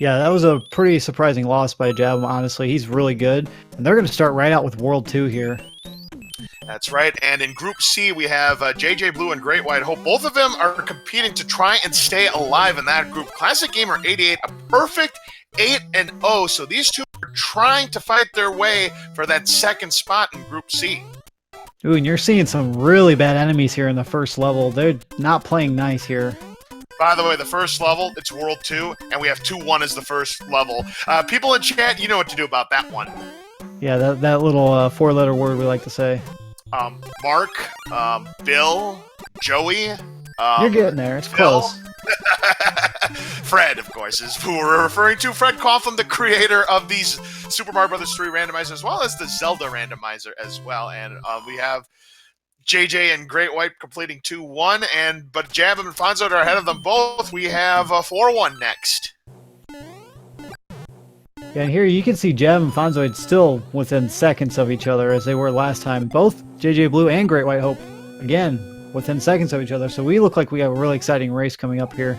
Yeah, that was a pretty surprising loss by Jabem, honestly. He's really good. And they're going to start right out with World 2 here. That's right. And in Group C, we have JJBlu and GreatWightHope. Both of them are competing to try and stay alive in that group. Classic Gamer 88, a perfect 8-0. So these two are trying to fight their way for that second spot in Group C. Ooh, and you're seeing some really bad enemies here in the first level. They're not playing nice here. By the way, the first level, it's World 2, and we have 2-1 as the first level. People in chat, you know what to do about that one. Yeah, that little four-letter word we like to say. Mark, Bill, Joey. You're getting there. It's Phil. close. Fred, of course, is who we're referring to. Fred Coughlin, the creator of these Super Mario Bros. 3 randomizer, as well as the Zelda randomizer as well. And we have JJ and GreatWhite completing 2-1, but Jabem and Fonzoide are ahead of them both. We have 4-1 next. Yeah, and here you can see Jabem and Fonzoide still within seconds of each other as they were last time. Both JJBlu and GreatWightHope, again, within seconds of each other. So we look like we have a really exciting race coming up here.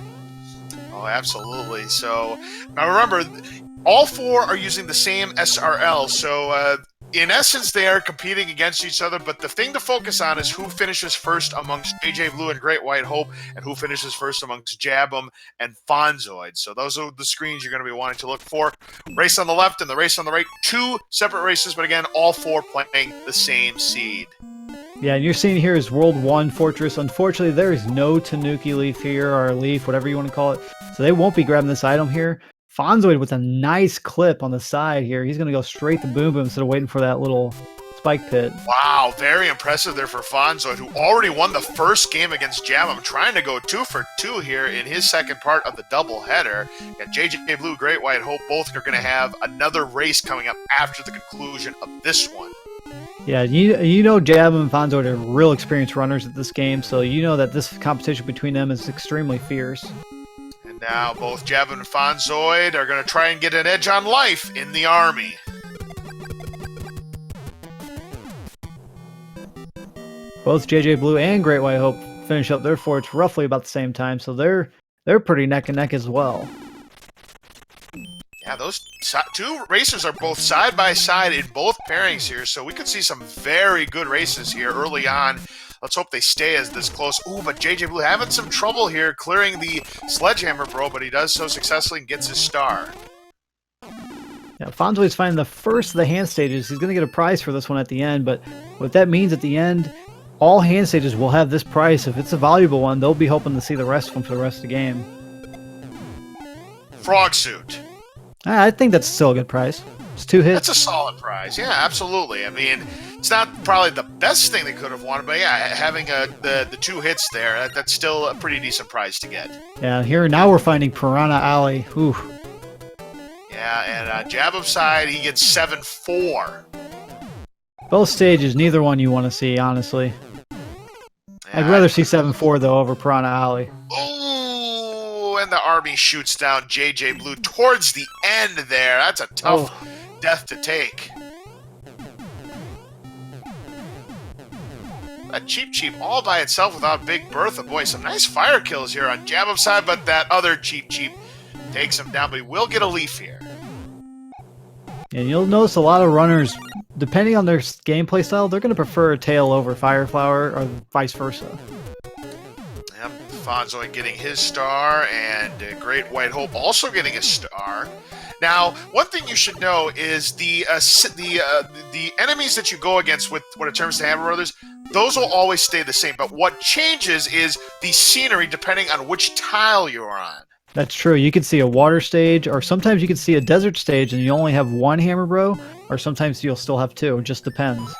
Oh, absolutely. So now remember, all four are using the same SRL. So in essence, they are competing against each other. But the thing to focus on is who finishes first amongst JJBlu and GreatWightHope, and who finishes first amongst Jabem and Fonzoide. So those are the screens you're going to be wanting to look for. Race on the left and the race on the right. Two separate races, but again, all four playing the same seed. Yeah, and you're seeing here is World 1 Fortress. Unfortunately, there is no Tanuki leaf here, or leaf, whatever you want to call it. So they won't be grabbing this item here. Fonzoide with a nice clip on the side here. He's going to go straight to Boom Boom instead of waiting for that little spike pit. Wow, very impressive there for Fonzoide, who already won the first game against Jabem, trying to go 2 for 2 here in his second part of the doubleheader. And JJBlu, GreatWightHope, both are going to have another race coming up after the conclusion of this one. Yeah, you know Jabem and Fonzoide are real experienced runners at this game, so you know that this competition between them is extremely fierce. And now both Jabem and Fonzoide are going to try and get an edge on life in the army. Both JJBlu and GreatWightHope finish up their forts roughly about the same time, so they're pretty neck and neck as well. Yeah, those two racers are both side by side in both pairings here, so we could see some very good races here early on. Let's hope they stay as this close. Ooh, but JJBlu having some trouble here clearing the Sledgehammer Bro, but he does so successfully and gets his star. Yeah, Fonzoide's finding the first of the hand stages. He's going to get a prize for this one at the end, but what that means at the end, all hand stages will have this prize. If it's a valuable one, they'll be hoping to see the rest of them for the rest of the game. Frog Suit. I think that's still a good prize. It's 2 hits. That's a solid prize. Yeah, absolutely. I mean, it's not probably the best thing they could have wanted, but yeah, having the 2 hits there, that's still a pretty decent prize to get. Yeah, here now we're finding Piranha Alley. Ooh. Yeah, and Jabem's side, he gets 7-4. Both stages, neither one you want to see, honestly. Yeah, I'd rather see 7-4, though, over Piranha Alley. Ooh, and the army shoots down JJBlu towards the end there. That's a tough death to take. That Cheep all by itself without Big Bertha. Boy, some nice fire kills here on Jabem's side, but that other Cheep takes him down, but he will get a leaf here. And you'll notice a lot of runners, depending on their gameplay style, they're going to prefer Tail over Fire Flower or vice versa. Yep, Fonzoide getting his star, and GreatWightHope also getting a star. Now, one thing you should know is the enemies that you go against with when it comes to Hammer Brothers, those will always stay the same. But what changes is the scenery depending on which tile you're on. That's true. You can see a water stage, or sometimes you can see a desert stage and you only have 1 Hammer Bro, or sometimes you'll still have 2. It just depends.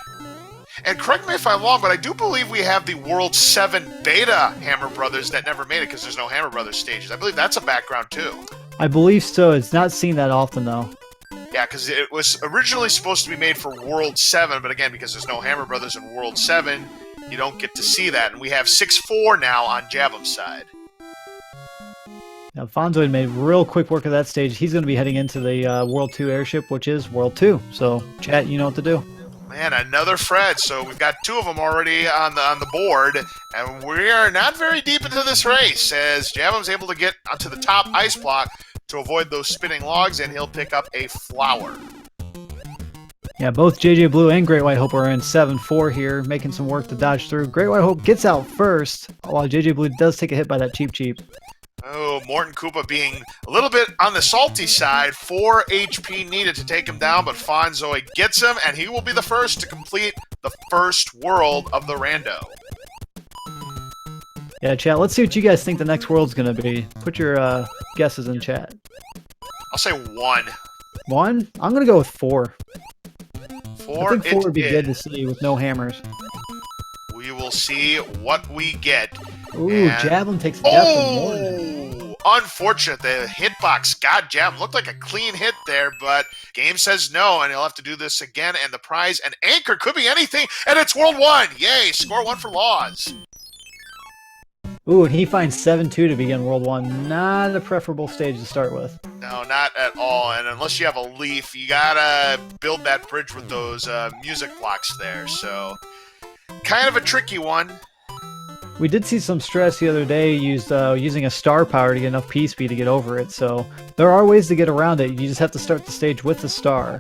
And correct me if I'm wrong, but I do believe we have the World 7 Beta Hammer Brothers that never made it because there's no Hammer Brothers stages. I believe that's a background too. I believe so. It's not seen that often, though. Yeah, because it was originally supposed to be made for World 7, but again, because there's no Hammer Brothers in World 7, you don't get to see that. And we have 6-4 now on Jabem's side. Now, Fonzoide made real quick work of that stage. He's going to be heading into the World 2 airship, which is World 2. So, chat, you know what to do. Man, another Fred. So we've got 2 of them already on the board, and we are not very deep into this race as Jabem's able to get onto the top ice block. to avoid those spinning logs, and he'll pick up a flower. Yeah, both JJBlu and GreatWightHope are in 7-4 here, making some work to dodge through. GreatWightHope gets out first, while JJBlu does take a hit by that Cheep. Oh, Morton Koopa being a little bit on the salty side. 4 HP needed to take him down, but Fonzoide gets him, and he will be the first to complete the first world of the rando. Yeah, chat, let's see what you guys think the next world's going to be. Put your guesses in chat. I'll say 1. 1? I'm going to go with 4. 4? I think 4 would be good to see with no hammers. We will see what we get. Ooh, Jabem takes a death from Morton. Unfortunate. The hitbox got Jabem. Looked like a clean hit there, but game says no, and he'll have to do this again. And the prize, an anchor, could be anything, and it's World 1. Yay, score 1 for Laws. Ooh, and he finds 7-2 to begin World 1. Not a preferable stage to start with. No, not at all. And unless you have a leaf, you gotta build that bridge with those music blocks there. So, kind of a tricky one. We did see some stress the other day using a star power to get enough P speed to get over it. So there are ways to get around it. You just have to start the stage with the star.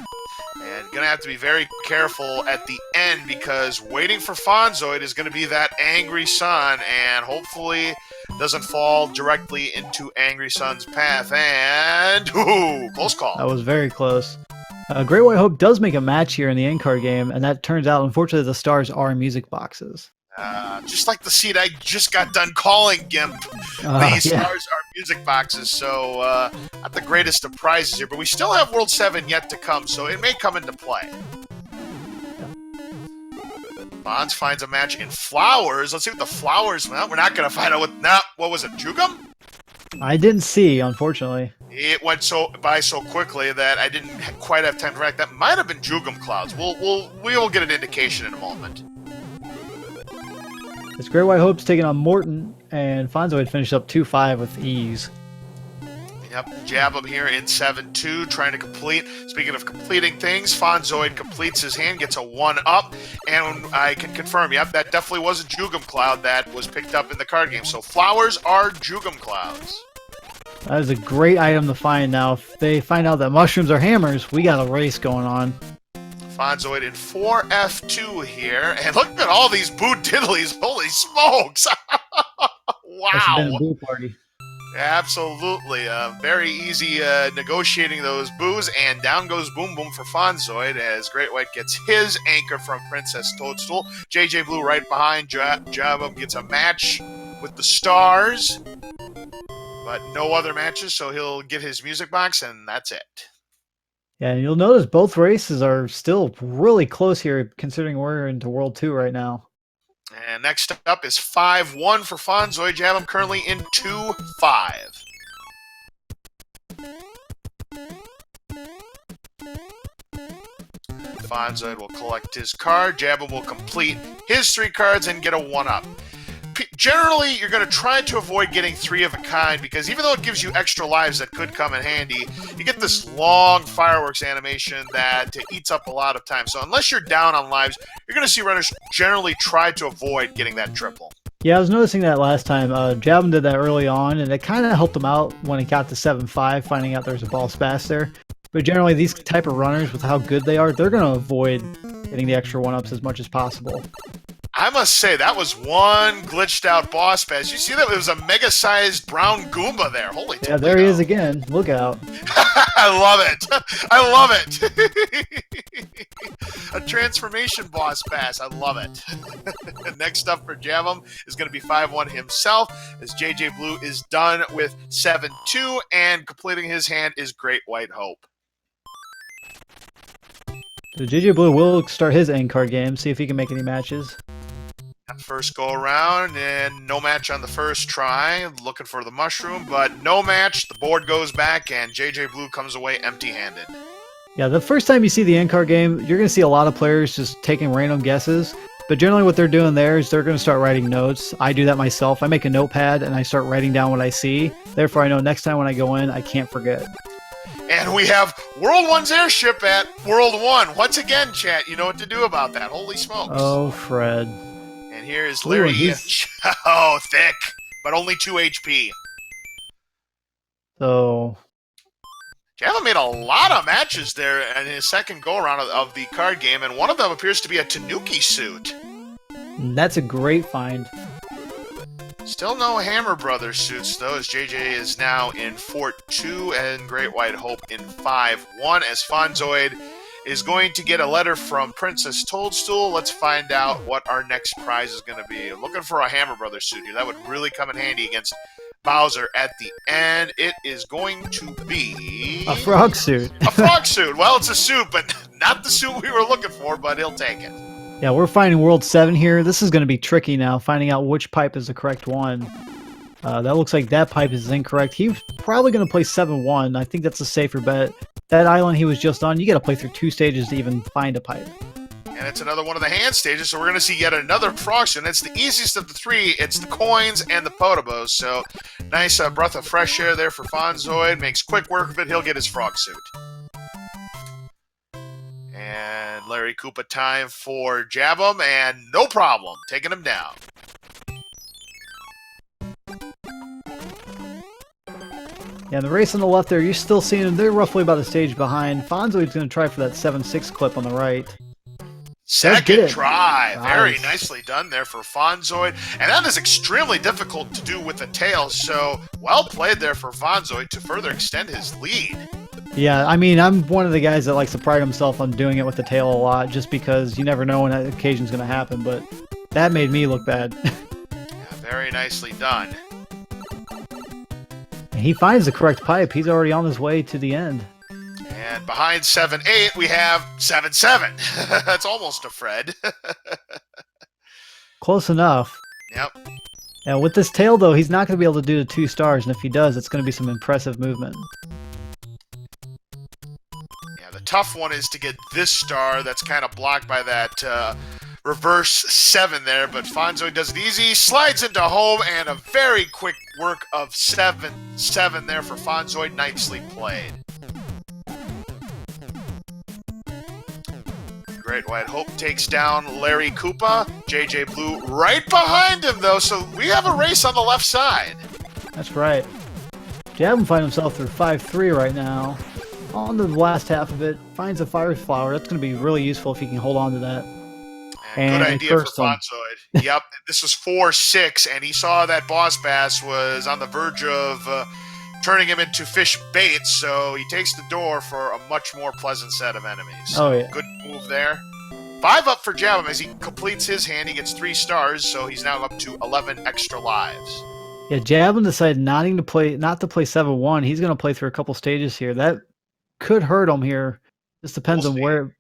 And gonna have to be very careful at the end, because waiting for Fonzoide is gonna be that Angry Sun, and hopefully doesn't fall directly into Angry Sun's path. And ooh, close call. That was very close. GreatWightHope does make a match here in the end card game, and that turns out, unfortunately, the stars are music boxes. Just like the seed I just got done calling, Gimp. These stars are music boxes, so not the greatest of prizes here, but we still have World 7 yet to come, so it may come into play. Bonds finds a match in flowers. Let's see what the flowers... Well, we're not going to find out what... Nah, what was it, Jugum? I didn't see, unfortunately. It went by so quickly that I didn't quite have time to react. That might have been Jugum Clouds. We will get an indication in a moment. It's GreatWightHope's taking on Morton, and Fonzoide finished up 2-5 with ease. Yep, Jabem here in 7-2, trying to complete. Speaking of completing things, Fonzoide completes his hand, gets a 1-up, and I can confirm, yep, that definitely was a Jugum Cloud that was picked up in the card game. So flowers are Jugum Clouds. That is a great item to find now. If they find out that mushrooms are hammers, we got a race going on. Fonzoide in 4F2 here, and look at all these boo diddlies. Holy smokes! Wow! Been a boo party. Absolutely. Very easy negotiating those boos, and down goes Boom Boom for Fonzoide as GreatWhite gets his anchor from Princess Toadstool. JJBlu right behind. Jabem gets a match with the stars, but no other matches, so he'll get his music box, and that's it. Yeah, and you'll notice both races are still really close here, considering we're into World 2 right now. And next up is 5-1 for Fonzoide. Jabem currently in 2-5. Fonzoide will collect his card. Jabem will complete his 3 cards and get a 1-up. Generally, you're going to try to avoid getting 3 of a kind, because even though it gives you extra lives that could come in handy, you get this long fireworks animation that eats up a lot of time. So unless you're down on lives, you're going to see runners generally try to avoid getting that triple. Yeah, I was noticing that last time. Jabem did that early on, and it kind of helped him out when he got to 7-5, finding out there's a ball spaz there. But generally, these type of runners, with how good they are, they're going to avoid getting the extra 1-ups as much as possible. I must say, that was one glitched out boss pass. You see that? It was a mega-sized brown Goomba there. Holy Yeah, there he is again. Look out. I love it. I love it. A transformation boss pass. I love it. Next up for Jabem is going to be 5-1 himself, as JJBlu is done with 7-2, and completing his hand is GreatWightHope. So JJBlu will start his end card game, see if he can make any matches. First go around, and no match on the first try. Looking for the mushroom, but no match. The board goes back, and JJBlu comes away empty-handed. Yeah, the first time you see the end card game, you're going to see a lot of players just taking random guesses. But generally what they're doing there is they're going to start writing notes. I do that myself. I make a notepad, and I start writing down what I see. Therefore, I know next time when I go in, I can't forget. And we have World 1's airship at World 1. Once again, chat, you know what to do about that. Holy smokes. Oh, Fred. And here is Larry. Oh, thick, but only 2 HP. So, Jabem made a lot of matches there in his second go-around of the card game, and one of them appears to be a Tanuki suit. That's a great find. Still no Hammer Brothers suits, though, as JJ is now in Fort 2 and GreatWightHope in 5-1, as Fonzoide is going to get a letter from Princess Toadstool. Let's find out what our next prize is going to be. I'm looking for a Hammer Brothers suit here. That would really come in handy against Bowser at the end. It is going to be... a frog suit. A frog suit. Well, it's a suit, but not the suit we were looking for, but he'll take it. Yeah, we're finding World 7 here. This is going to be tricky now, finding out which pipe is the correct one. That looks like that pipe is incorrect. He's probably going to play 7-1. I think that's a safer bet. That island he was just on, you got to play through 2 stages to even find a pipe. And it's another one of the hand stages, so we're going to see yet another frog suit. And it's the easiest of the 3. It's the coins and the potobos. So nice breath of fresh air there for Fonzoide. Makes quick work of it. He'll get his frog suit. And Larry Koopa time for Jabem, and no problem, taking him down. Yeah, the race on the left there, you're still seeing them. They're roughly about a stage behind. Fonzoide's going to try for that 7-6 clip on the right. Second try. Nice. Very nicely done there for Fonzoide. And that is extremely difficult to do with the tail, so well played there for Fonzoide to further extend his lead. Yeah, I mean, I'm one of the guys that likes to pride himself on doing it with the tail a lot, just because you never know when that occasion's going to happen, but that made me look bad. Yeah, very nicely done. He finds the correct pipe. He's already on his way to the end. And behind 7-8, we have 7-7. That's almost a Fred. Close enough. Yep. Yeah, with this tail, though, he's not going to be able to do the 2 stars, and if he does, it's going to be some impressive movement. Yeah, the tough one is to get this star that's kind of blocked by that reverse 7 there, but Fonzoide does it easy, slides into home, and a very quick work of 7-7 there for Fonzoide. Nicely played. GreatWightHope takes down Larry Koopa. JJBlu right behind him, though, so we have a race on the left side. That's right. Jabem finds himself through 5-3 right now. On to the last half of it, finds a fire flower. That's going to be really useful if he can hold on to that. Good idea for Fonzoide. Yep, this was 4-6, and he saw that Boss Bass was on the verge of turning him into fish bait, so he takes the door for a much more pleasant set of enemies. Oh, yeah. Good move there. 5 up for Jabem. As he completes his hand, he gets 3 stars, so he's now up to 11 extra lives. Yeah, Jabem decided not to play 7-1. He's going to play through a couple stages here. That could hurt him here. Just depends on where it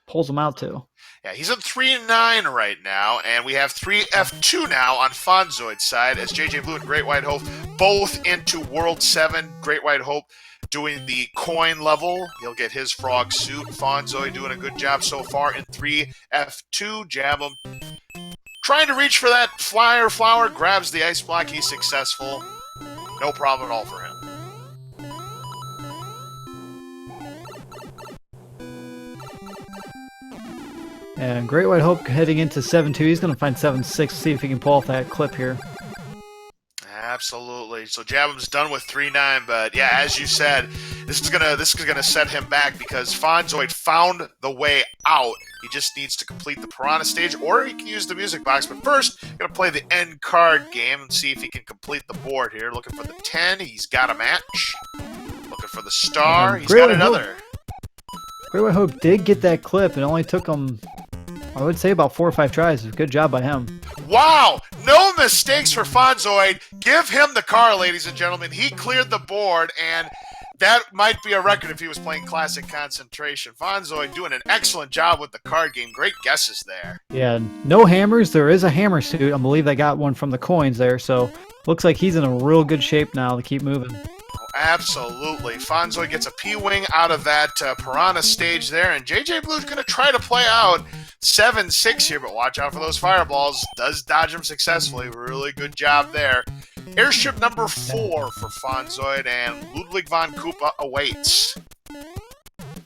pulls him out to. Yeah, he's at 3-9 right now, and we have 3F2 now on Fonzoide's side, as JJBlu and GreatWightHope both into World 7. GreatWightHope doing the coin level. He'll get his frog suit. Fonzoide doing a good job so far in 3F2. Jabem trying to reach for that flyer flower, grabs the ice block. He's successful. No problem at all for him. And GreatWightHope heading into 7-2. He's going to find 7-6, see if he can pull off that clip here. Absolutely. So Jabem's done with 3-9, but yeah, as you said, this is gonna set him back because Fonzoide found the way out. He just needs to complete the Piranha stage, or he can use the music box. But first, gonna play the end card game and see if he can complete the board here. Looking for the 10. He's got a match. Looking for the star. He's got another. GreatWightHope did get that clip. It only took him, I would say, about 4 or 5 tries. Good job by him. Wow! No mistakes for Fonzoide. Give him the car, ladies and gentlemen. He cleared the board, and that might be a record if he was playing Classic Concentration. Fonzoide doing an excellent job with the card game. Great guesses there. Yeah, no hammers. There is a hammer suit. I believe they got one from the coins there, so looks like he's in a real good shape now to keep moving. Absolutely. Fonzoide gets a P-Wing out of that Piranha stage there, and JJBlu's going to try to play out 7-6 here, but watch out for those fireballs. Does dodge them successfully. Really good job there. Airship number 4 for Fonzoide, and Ludwig von Koopa awaits.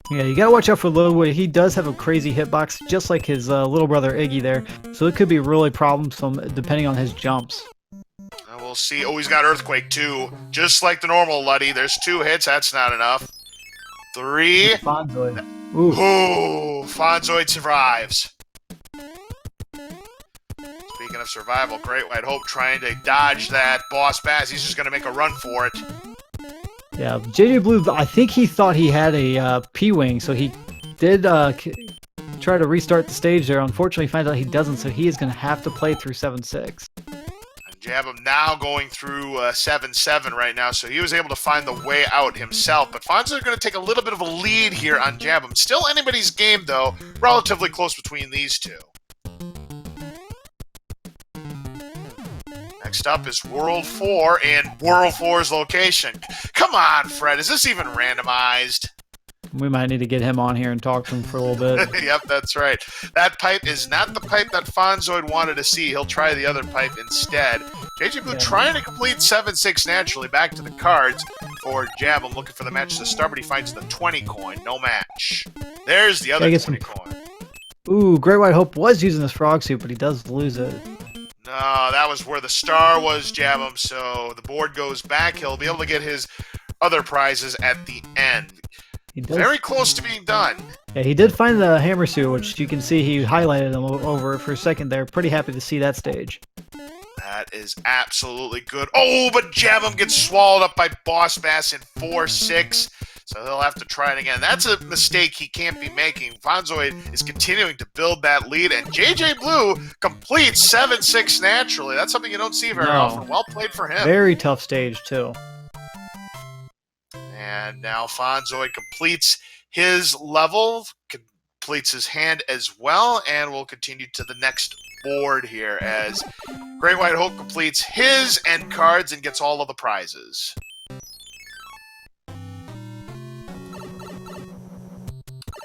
Yeah, you got to watch out for Ludwig. He does have a crazy hitbox, just like his little brother Iggy there, so it could be really problemsome depending on his jumps. We'll see. Oh, he's got Earthquake too. Just like the normal Luddy. There's 2 hits. That's not enough. 3. Fonzoide. Ooh. Ooh, Fonzoide survives. Speaking of survival, GreatWightHope trying to dodge that boss bass. He's just going to make a run for it. Yeah, JJBlu, I think he thought he had a P-Wing, so he did try to restart the stage there. Unfortunately, he finds out he doesn't, so he is going to have to play through 7-6. And Jabem now going through 7-7 right now, so he was able to find the way out himself. But Fonzoide is going to take a little bit of a lead here on Jabem. Still anybody's game, though. Relatively close between these two. Next up is World 4 in World 4's location. Come on, Fred. Is this even randomized? We might need to get him on here and talk to him for a little bit. Yep, that's right. That pipe is not the pipe that Fonzoide wanted to see. He'll try the other pipe instead. JJBlu trying to complete 7-6 naturally. Back to the cards for Jabem, looking for the match to start, but he finds the 20 coin. No match. There's the other 20 coin. Ooh, GreatWightHope was using this frog suit, but he does lose it. No, that was where the star was, Jabem, so the board goes back. He'll be able to get his other prizes at the end. He does. Very close to being done. Yeah, he did find the hammer suit, which you can see he highlighted him over for a second there. Pretty happy to see that stage. That is absolutely good. Oh, but Jabem gets swallowed up by Boss Bass in 4-6. So he'll have to try it again. That's a mistake he can't be making. Fonzoide is continuing to build that lead, and JJBlu completes 7-6 naturally. That's something you don't see very often. Well played for him. Very tough stage, too. And now Fonzoide completes his level, completes his hand as well, and we'll continue to the next board here as GreatWightHope completes his end cards and gets all of the prizes.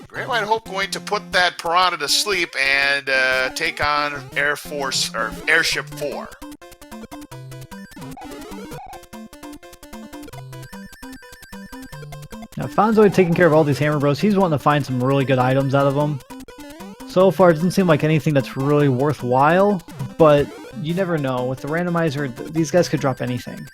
GreatWightHope going to put that Piranha to sleep and take on Air Force or Airship 4. Now, Fonzoide taking care of all these Hammer Bros. He's wanting to find some really good items out of them. So far, it doesn't seem like anything that's really worthwhile, but you never know. With the randomizer, these guys could drop anything.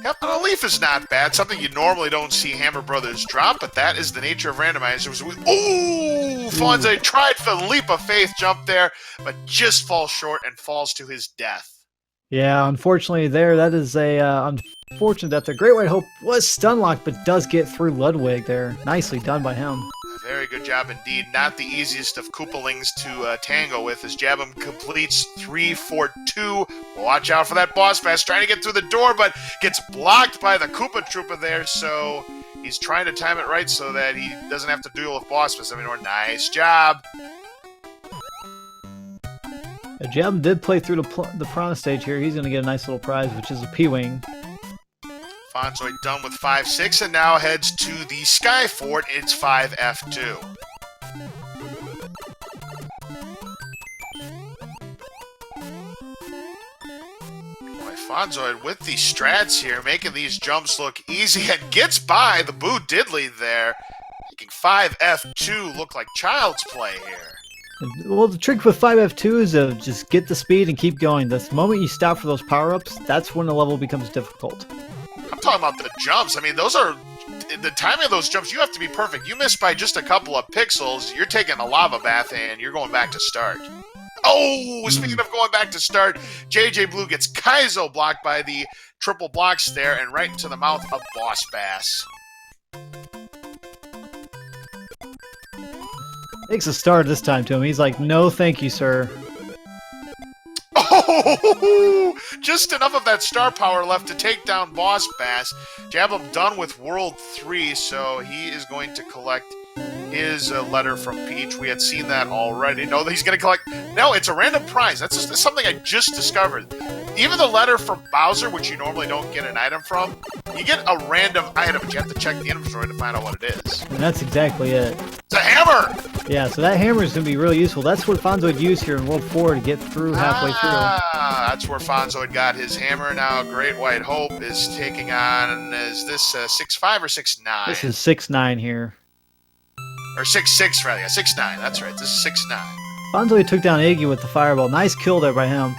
Yep, and a leaf is not bad. Something you normally don't see Hammer Brothers drop, but that is the nature of randomizers. Ooh! Fonzoide tried for the leap of faith jump there, but just falls short and falls to his death. Yeah, unfortunately that is a unfortunate death there. GreatWightHope was stun locked, but does get through Ludwig there. Nicely done by him. Very good job indeed. Not the easiest of Koopalings to tango with as Jabem completes 3-4-2. Watch out for that boss bass trying to get through the door, but gets blocked by the Koopa Troopa there, so he's trying to time it right so that he doesn't have to deal with boss bass anymore. Nice job. Jabem did play through the Piranha stage here. He's going to get a nice little prize, which is a P-Wing. Fonzoide done with 5-6 and now heads to the Sky Fort. It's 5F2. Boy, Fonzoide with the strats here, making these jumps look easy and gets by the Boo Diddley there, making 5F2 look like child's play here. Well, the trick with 5F2 is to just get the speed and keep going. The moment you stop for those power-ups, that's when the level becomes difficult. I'm talking about the jumps. I mean, those are... The timing of those jumps, you have to be perfect. You miss by just a couple of pixels, you're taking a lava bath and you're going back to start. Oh, speaking of going back to start, JJBlu gets Kaizo blocked by the triple blocks there and right into the mouth of Boss Bass. Takes a star this time to him. He's like, no thank you, sir. Oh, just enough of that star power left to take down Boss Bass. Jabem done with World 3, so he is going to collect his letter from Peach. We had seen that already. No, he's going to collect... No, it's a random prize. That's just something I just discovered. Even the letter from Bowser, which you normally don't get an item from, you get a random item, but you have to check the inventory to find out what it is. And that's exactly it. It's a hammer! Yeah, so that hammer is going to be really useful. That's what Fonzoide used here in World 4 to get through halfway through. That's where Fonzoide got his hammer. Now GreatWightHope is taking on, is this 6-5 or 6-9? This is 6-9 here. Or 6-6, rather. Yeah, 6-9. That's right. This is 6-9. Fonzoide took down Iggy with the fireball. Nice kill there by him.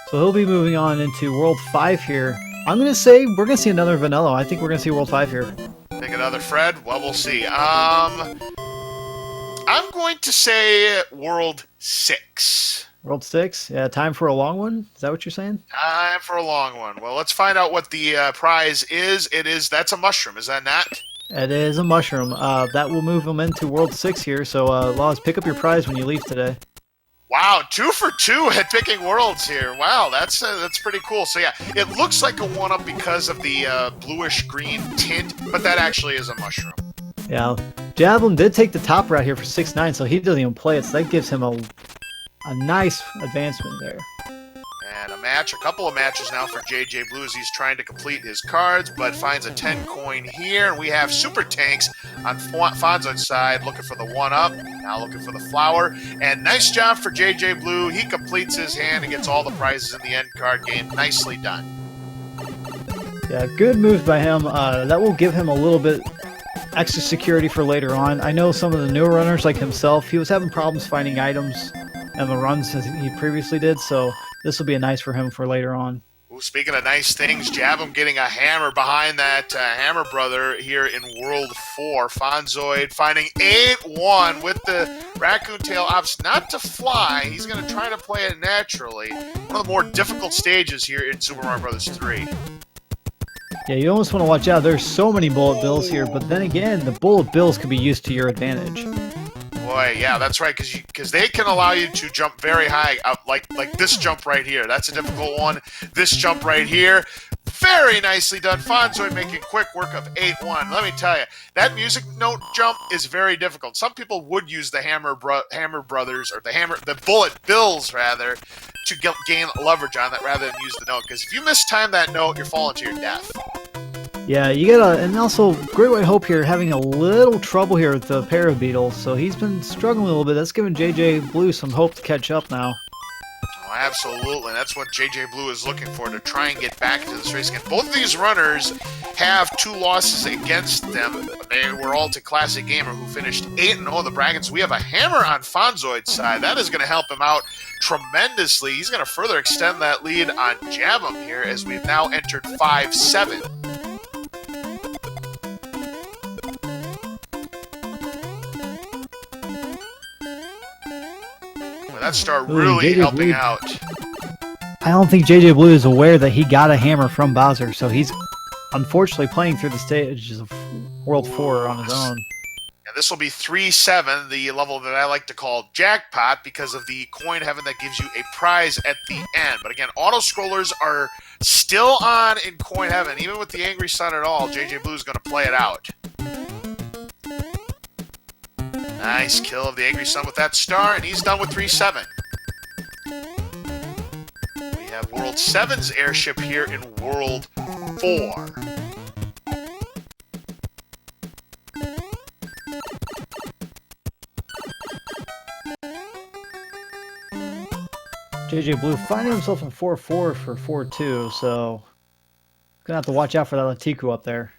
So he'll be moving on into World 5 here. I'm going to say we're going to see another Vanilla. I think we're going to see World 5 here. Think another Fred? Well, we'll see. I'm going to say World 6. World 6? Yeah, time for a long one? Is that what you're saying? Time for a long one. Well, let's find out what the prize is. That's a mushroom, is that not? It is a mushroom. That will move him into World 6 here, so Laws, pick up your prize when you leave today. Wow, 2 for 2 at picking worlds here. Wow, that's pretty cool. So yeah, it looks like a 1-up because of the bluish-green tint, but that actually is a mushroom. Yeah, Jabem did take the top route here for 6-9, so he doesn't even play it, so that gives him a nice advancement there. And a couple of matches now for JJBlu as he's trying to complete his cards, but finds a 10 coin here. And we have Super Tanks on Fonzoide's side looking for the 1-up, now looking for the flower. And nice job for JJBlu. He completes his hand and gets all the prizes in the end card game. Nicely done. Yeah, good moves by him. That will give him a little bit extra security for later on. I know some of the newer runners like himself, he was having problems finding items and the runs as he previously did, so this will be a nice for him for later on. Ooh, speaking of nice things, Jabem getting a hammer behind that Hammer Brother here in World 4. Fonzoide finding 8-1 with the Raccoon Tail opts not to fly. He's going to try to play it naturally. One of the more difficult stages here in Super Mario Bros. 3. Yeah, you almost want to watch out. There's so many bullet bills here, but then again, the bullet bills can be used to your advantage. Boy, yeah, that's right, because they can allow you to jump very high, like this jump right here. That's a difficult one. This jump right here, very nicely done. Fonzoide making quick work of 8-1. Let me tell you, that music note jump is very difficult. Some people would use the Hammer Brothers, or the bullet bills rather, to gain leverage on that rather than use the note. Because if you mistime that note, you're falling to your death. Yeah, you gotta, and also GreatWightHope here having a little trouble here with the Parabeetle, so he's been struggling a little bit. That's giving JJBlu some hope to catch up now. Oh, absolutely. That's what JJBlu is looking for, to try and get back into this race again. Both of these runners have 2 losses against them. They were all to Classic Gamer, who finished 8-0 in the brackets. We have a hammer on Fonzoide's side. That is going to help him out tremendously. He's going to further extend that lead on Jabem here as we've now entered 5-7. That star really helping out. I don't think JJBlu is aware that he got a hammer from Bowser, so he's unfortunately playing through the stages of World 4 on his own. And this will be 3-7, the level that I like to call jackpot, because of the coin heaven that gives you a prize at the end. But again, auto scrollers are still on in coin heaven, even with the angry sun at all. JJBlu is going to play it out. Nice kill of the Angry Sun with that star, and he's done with 3-7. We have World 7's airship here in World 4. JJBlu finding himself in 4-4 for 4-2, so gonna have to watch out for that Latiku up there.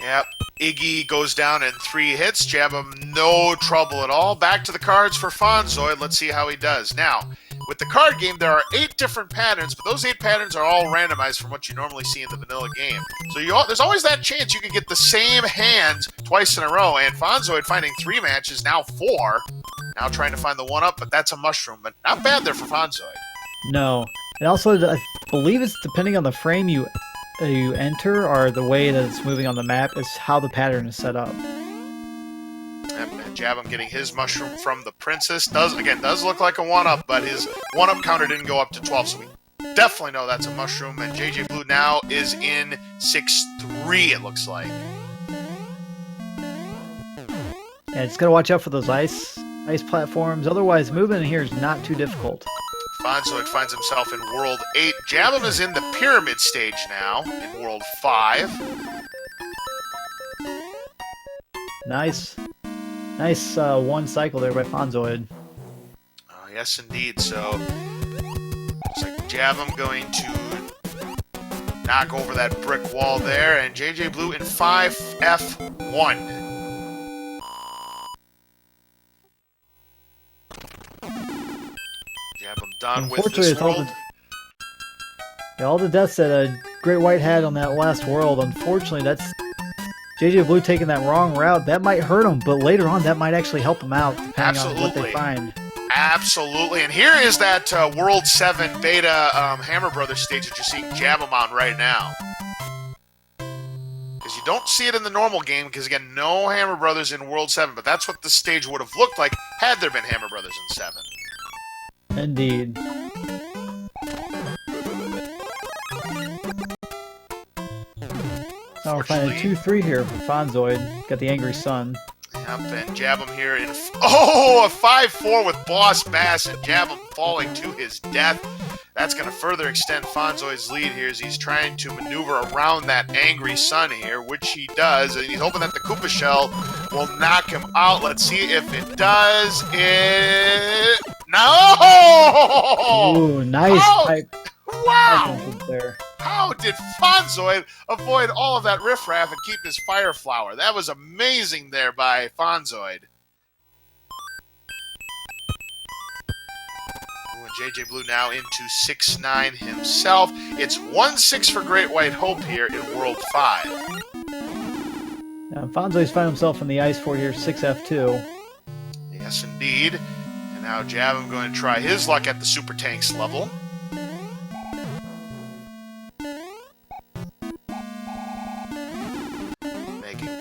Yep. Iggy goes down in 3 hits. Jabem, no trouble at all. Back to the cards for Fonzoide. Let's see how he does. Now, with the card game, there are 8 different patterns, but those 8 patterns are all randomized from what you normally see in the vanilla game. So there's always that chance you can get the same hand twice in a row, and Fonzoide finding 3 matches, now 4. Now trying to find the 1-up, but that's a mushroom. But not bad there for Fonzoide. No. And also, I believe it's depending on the frame you enter, or the way that it's moving on the map, is how the pattern is set up. And Jabem getting his mushroom from the princess. Does look like a 1-up, but his 1-up counter didn't go up to 12, so we definitely know that's a mushroom. And JJBlu now is in 6-3, it looks like. Yeah, just gotta watch out for those ice platforms. Otherwise, movement in here is not too difficult. Fonzoide finds himself in World 8. Jabem is in the Pyramid stage now, in World 5. Nice 1 cycle there by Fonzoide. Oh, yes, indeed. So, looks like Jabem going to knock over that brick wall there, and JJBlu in 5F1. Done with this world. All the deaths that GreatWhite had on that last world, unfortunately, that's JJBlu taking that wrong route, that might hurt him, but later on, that might actually help him out, depending Absolutely. on what they find. Absolutely. And here is that World 7 beta Hammer Brothers stage that you're seeing Jabem on right now. Because you don't see it in the normal game, because, again, no Hammer Brothers in World 7, but that's what the stage would have looked like had there been Hammer Brothers in 7. Indeed. Now we're finding 2-3 here for Fonzoide. Got the Angry Sun. Yep, and Jabem here in... Oh, a 5-4 with Boss Bass, and Jabem falling to his death. That's going to further extend Fonzoide's lead here as he's trying to maneuver around that Angry Sun here, which he does, and he's hoping that the Koopa Shell will knock him out. Let's see if it does. It... No! Ooh, nice pipe. Wow! There. How did Fonzoide avoid all of that riffraff and keep his fire flower? That was amazing there by Fonzoide. Ooh, and JJBlu now into 6-9 himself. It's 1-6 for GreatWightHope here in World 5. Now Fonzoide's found himself in the ice fort here, 6F2. Yes, indeed. And now Jabem going to try his luck at the Super Tanks level.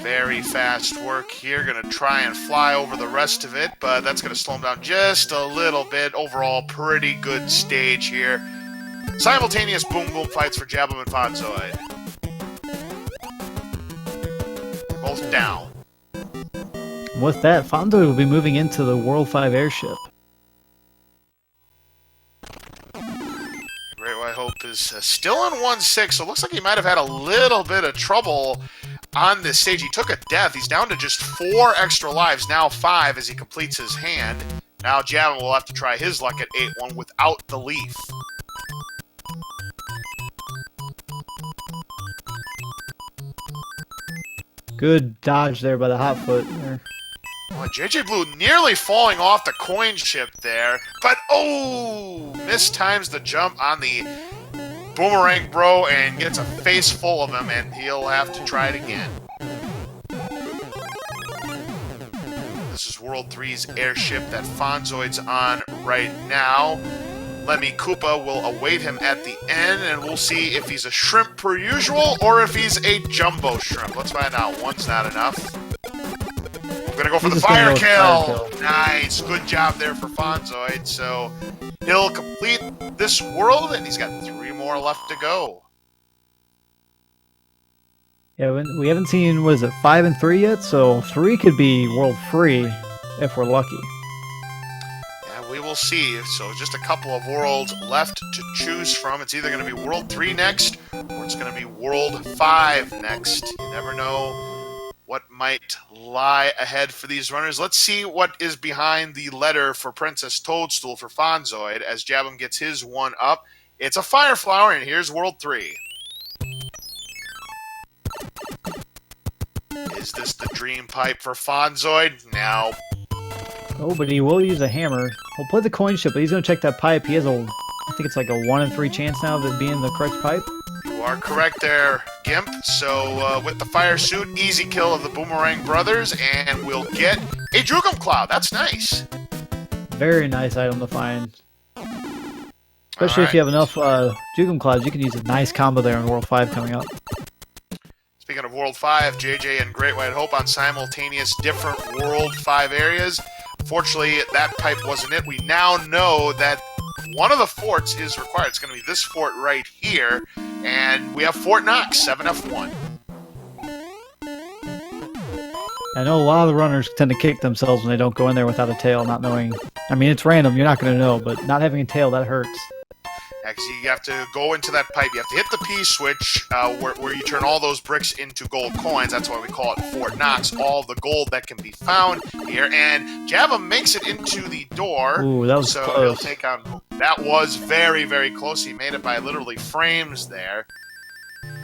Very fast work here. Going to try and fly over the rest of it, but that's going to slow him down just a little bit. Overall, pretty good stage here. Simultaneous boom boom fights for Jabem and Fonzoide. They're both down. With that, Fonzoide will be moving into the World 5 airship. GreatWightHope is still in 1-6, so it looks like he might have had a little bit of trouble on this stage. He took a death. He's down to just 4 extra lives, now 5 as he completes his hand. Now Jabem will have to try his luck at 8-1 without the leaf. Good dodge there by the hot foot. Well, JJBlu nearly falling off the coin ship there, but oh, mistimes the jump on the Boomerang Bro and gets a face full of him, and he'll have to try it again. This is World 3's airship that Fonzoide's on right now. Lemmy Koopa will await him at the end, and we'll see if he's a shrimp per usual or if he's a jumbo shrimp. Let's find out. One's not enough. We're going to go for the fire kill. Nice. Good job there for Fonzoide. So he'll complete this world, and he's got 3 more left to go. Yeah, we haven't seen, what is it, 5 and 3 yet? So 3 could be world free if we're lucky. Yeah, we will see. So just a couple of worlds left to choose from. It's either going to be World 3 next, or it's going to be World 5 next. You never know what might lie ahead for these runners. Let's see what is behind the letter for Princess Toadstool for Fonzoide as Jabem gets his one up. It's a fire flower, and here's World 3. Is this the dream pipe for Fonzoide? No. Oh, but he will use a hammer. He'll play the coin ship, but he's going to check that pipe. He has a, I think it's like a 1 in 3 chance now of it being the correct pipe. You are correct there, Gimp. So with the fire suit, easy kill of the Boomerang Brothers, and we'll get a Drugum Cloud. That's nice. Very nice item to find. Especially if you have enough Drugum Clouds, you can use a nice combo there in World 5 coming up. Speaking of World 5, JJ and GreatWightHope on simultaneous different World 5 areas. Fortunately, that pipe wasn't it. We now know that one of the forts is required. It's going to be this fort right here. And we have Fort Knox, 7F1. I know a lot of the runners tend to kick themselves when they don't go in there without a tail, not knowing. I mean, it's random. You're not going to know, but not having a tail, that hurts. Actually, you have to go into that pipe. You have to hit the P switch where you turn all those bricks into gold coins. That's why we call it Fort Knox. All the gold that can be found here. And Jabem makes it into the door. Ooh, that was so close. He'll take on... That was very, very close. He made it by literally frames there.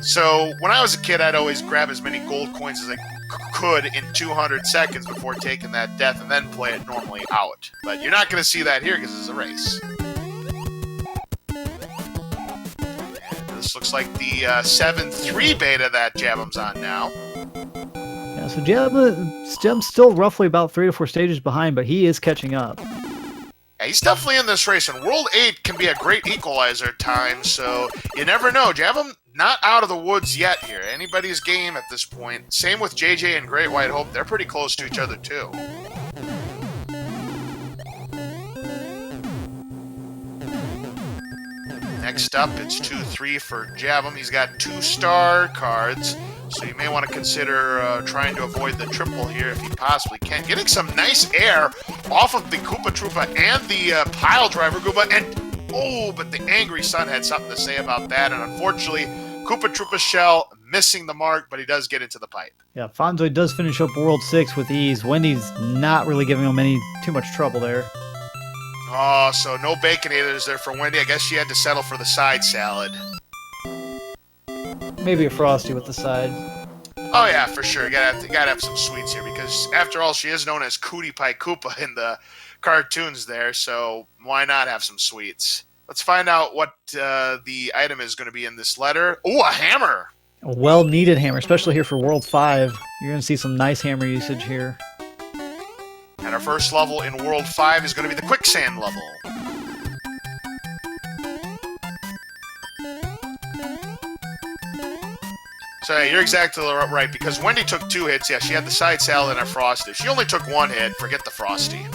So when I was a kid, I'd always grab as many gold coins as I could in 200 seconds before taking that death and then play it normally out. But you're not going to see that here because it's a race. And this looks like the 7.3 beta that Jabem's on now. Yeah, so Jabem's still roughly about 3 to 4 stages behind, but he is catching up. Yeah, he's definitely in this race, and World 8 can be a great equalizer at times, so you never know. Jabem not out of the woods yet here. Anybody's game at this point. Same with JJ and GreatWightHope. They're pretty close to each other, too. Next up, it's 2-3 for Jabem. He's got 2-star cards, so you may want to consider trying to avoid the triple here if he possibly can. Getting some nice air off of the Koopa Troopa and the Pile Driver Goomba, and oh, but the Angry Sun had something to say about that, and unfortunately, Koopa Troopa Shell missing the mark, but he does get into the pipe. Yeah, Fonzoide does finish up World 6 with ease. Wendy's not really giving him too much trouble there. Oh, so no Baconators there for Wendy. I guess she had to settle for the side salad. Maybe a Frosty with the side. Oh yeah, for sure. You gotta have some sweets here because, after all, she is known as Cootie Pie Koopa in the cartoons there. So why not have some sweets? Let's find out what the item is going to be in this letter. Oh, a hammer! A well-needed hammer, especially here for World 5. You're going to see some nice hammer usage here. And our first level in World 5 is going to be the Quicksand level. So yeah, you're exactly right, because Wendy took 2 hits. Yeah, she had the side salad and a Frosty. If she only took 1 hit, forget the Frosty.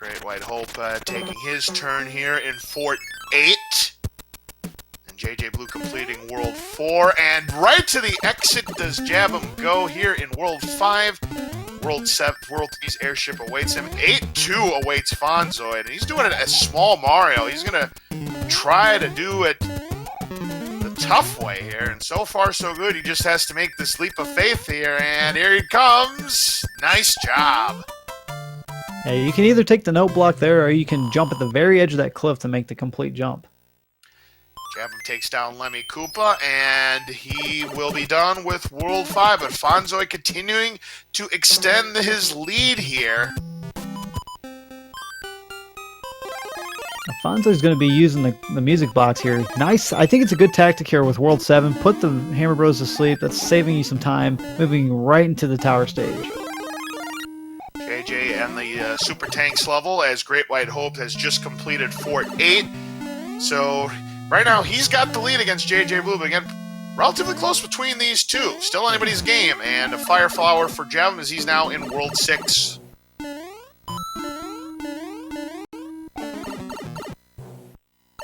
GreatWightHope taking his turn here in Fort 8. JJBlu completing World 4, and right to the exit does Jabem go here in World 5. World 7, World 3's airship awaits him. 8-2 awaits Fonzoide, and he's doing it as Small Mario. He's going to try to do it the tough way here, and so far so good. He just has to make this leap of faith here, and here he comes. Nice job. Yeah, you can either take the note block there, or you can jump at the very edge of that cliff to make the complete jump. Jabem takes down Lemmy Koopa, and he will be done with World 5, but Fonzoide continuing to extend his lead here. Fonzoide's going to be using the music box here. Nice. I think it's a good tactic here with World 7. Put the Hammer Bros to sleep. That's saving you some time, moving right into the tower stage. JJ and the Super Tanks level, as GreatWightHope has just completed Fort 8. So right now, he's got the lead against JJBlu, but again, relatively close between these two. Still anybody's game, and a Fire Flower for Jabem as he's now in World 6.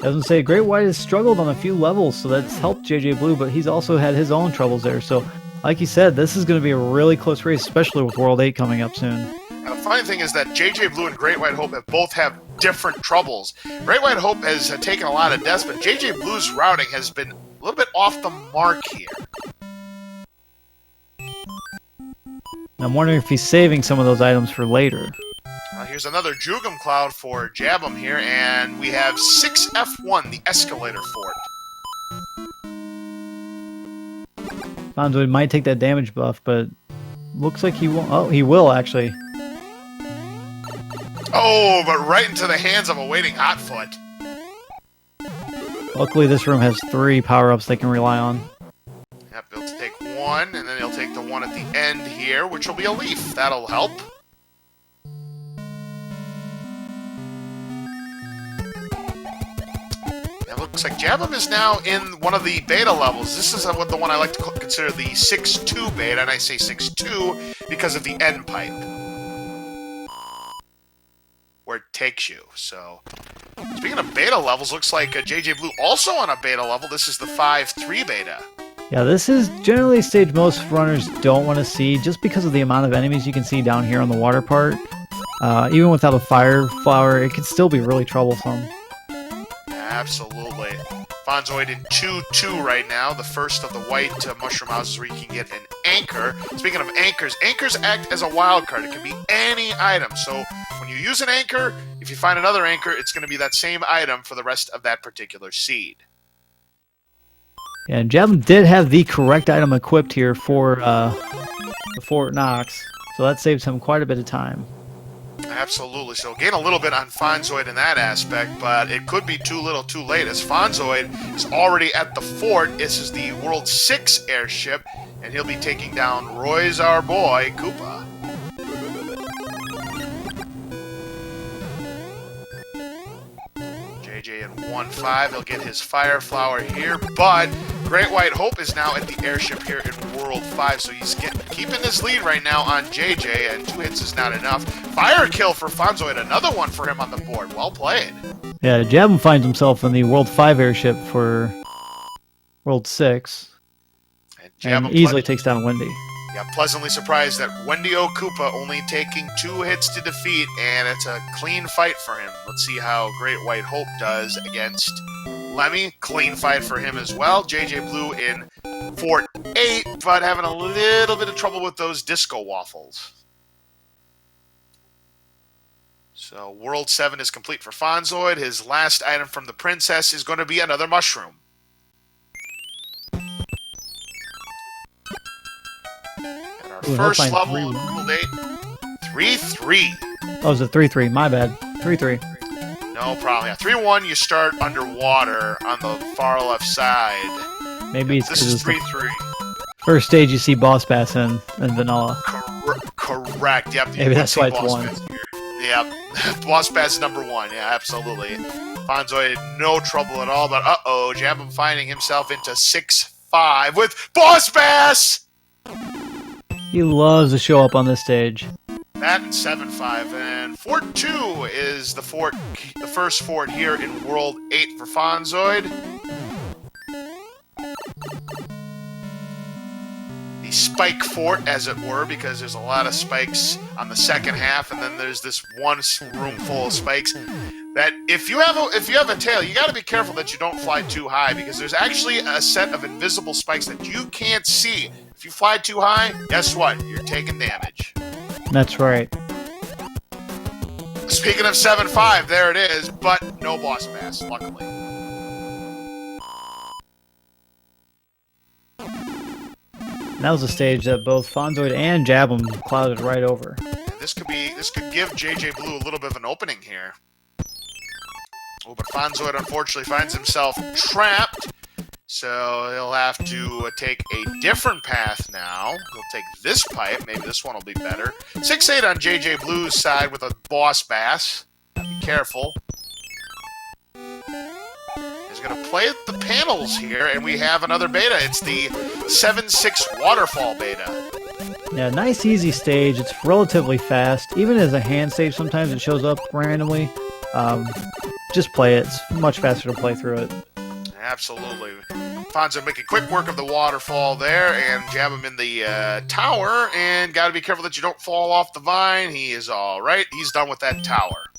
Doesn't say GreatWhite has struggled on a few levels, so that's helped JJBlu, but he's also had his own troubles there. So, like you said, this is going to be a really close race, especially with World 8 coming up soon. And the funny thing is that JJBlu and GreatWightHope have different troubles. GreatWightHope has taken a lot of deaths, but JJBlu's routing has been a little bit off the mark here. I'm wondering if he's saving some of those items for later. Here's another Jugum Cloud for Jabem here, and we have 6F1, the Escalator Fort. Fonzoide might take that damage buff, but looks like he won't. Oh, he will actually. Oh, but right into the hands of a waiting Hotfoot. Luckily, this room has 3 power-ups they can rely on. Yep, he'll take 1, and then he'll take the one at the end here, which will be a leaf. That'll help. It looks like Jabem is now in one of the beta levels. This is the one I like to consider the 6-2 beta, and I say 6-2 because of the end pipe, where it takes you. So, speaking of beta levels, looks like JJBlu also on a beta level. This is the 5-3 beta. Yeah, this is generally a stage most runners don't want to see, just because of the amount of enemies you can see down here on the water part. Even without a fire flower, it can still be really troublesome. Absolutely. Fonzoide in 2-2 right now, the first of the white mushroom houses where you can get an anchor. Speaking of anchors, anchors act as a wild card. It can be any item. So when you use an anchor, if you find another anchor, it's going to be that same item for the rest of that particular seed. Yeah, and Jabem did have the correct item equipped here for Fort Knox, so that saves him quite a bit of time. Absolutely. So gain a little bit on Fonzoide in that aspect, but it could be too little too late as Fonzoide is already at the fort. This is the World 6 airship, and he'll be taking down Roy's our boy, Koopa. JJ in 1-5. He'll get his Fire Flower here, but GreatWightHope is now at the airship here in World 5, so he's keeping his lead right now on JJ, and 2 hits is not enough. Fire kill for Fonzoide, another one for him on the board. Well played. Yeah, Jabem finds himself in the World 5 airship for World 6, and easily takes down Wendy. Yeah, pleasantly surprised that Wendy-O Koopa only taking 2 hits to defeat, and it's a clean fight for him. Let's see how GreatWightHope does against Lemmy. Clean fight for him as well. JJBlu in Fort 8, but having a little bit of trouble with those disco waffles. So World 7 is complete for Fonzoide. His last item from the princess is going to be another mushroom. And our first level in World 8, 3-3. Oh, it was a 3-3. My bad. 3-3. No problem. Yeah, 3-1, you start underwater on the far left side. Maybe this is 3-3. First stage you see Boss Bass in Vanilla. Correct. Yep. Maybe that's why it's 1. Yep. Boss Bass number 1. Yeah, absolutely. Fonzoide, no trouble at all, but uh-oh, Jabem finding himself into 6-5 with Boss Bass! He loves to show up on this stage. That and 7-5, and Fort 2 is the first fort here in World 8 for Fonzoide. The spike fort, as it were, because there's a lot of spikes on the second half, and then there's this one room full of spikes. That if you have a tail, you got to be careful that you don't fly too high, because there's actually a set of invisible spikes that you can't see. If you fly too high, guess what? You're taking damage. That's right. Speaking of 7-5, there it is, but no Boss Bass, luckily. That was a stage that both Fonzoide and Jabem clouded right over. And this could give JJBlu a little bit of an opening here. Oh, but Fonzoide unfortunately finds himself trapped. So he'll have to take a different path now. He'll take this pipe. Maybe this one will be better. 6-8 on JJBlu's side with a Boss Bass. Be careful. He's going to play the panels here, and we have another beta. It's the 7-6 Waterfall beta. Yeah, nice easy stage. It's relatively fast. Even as a hand stage, sometimes it shows up randomly. Just play it. It's much faster to play through it. Absolutely. Fonzo making quick work of the waterfall there, and Jabem in the tower, and got to be careful that you don't fall off the vine. He is all right. He's done with that tower.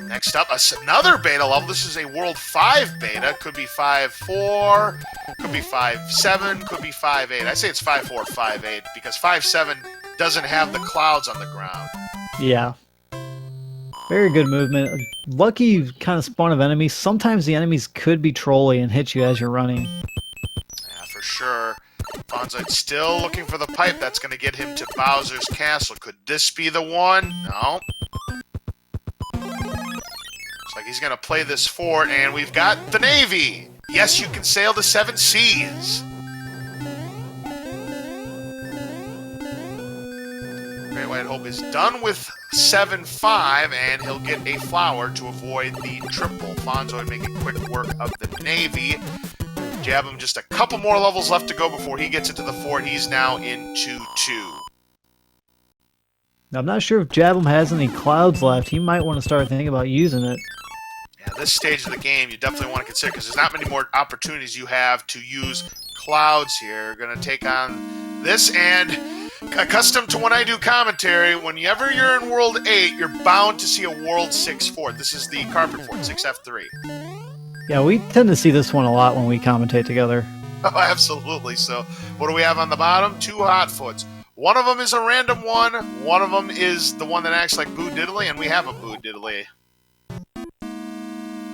Next up, another beta level. This is a World 5 beta. Could be 5-4, could be 5-7, could be 5-8. I say it's 5-4, 5-8, because 5-7 doesn't have the clouds on the ground. Yeah. Very good movement. Lucky kind of spawn of enemies. Sometimes the enemies could be trolly and hit you as you're running. Yeah, for sure. Fonzoide's still looking for the pipe that's going to get him to Bowser's castle. Could this be the one? No. Looks like he's going to play this fort, and we've got the Navy. Yes, you can sail the 7 seas. GreatWightHope is done with 7-5, and he'll get a flower to avoid the triple. Fonzoide making quick work of the Navy. Jabem just a couple more levels left to go before he gets into the fort. He's now in 2-2. Now, I'm not sure if Jabem has any clouds left. He might want to start thinking about using it. Yeah, this stage of the game you definitely want to consider, because there's not many more opportunities you have to use clouds here. Going to take on this, and accustomed to when I do commentary, whenever you're in World 8, you're bound to see a World 6 fort. This is the Carpet Fort, 6F3. Yeah, we tend to see this one a lot when we commentate together. Oh, absolutely. So, what do we have on the bottom? 2 hot foots. One of them is a random one. One of them is the one that acts like Boo Diddley, and we have a Boo Diddley.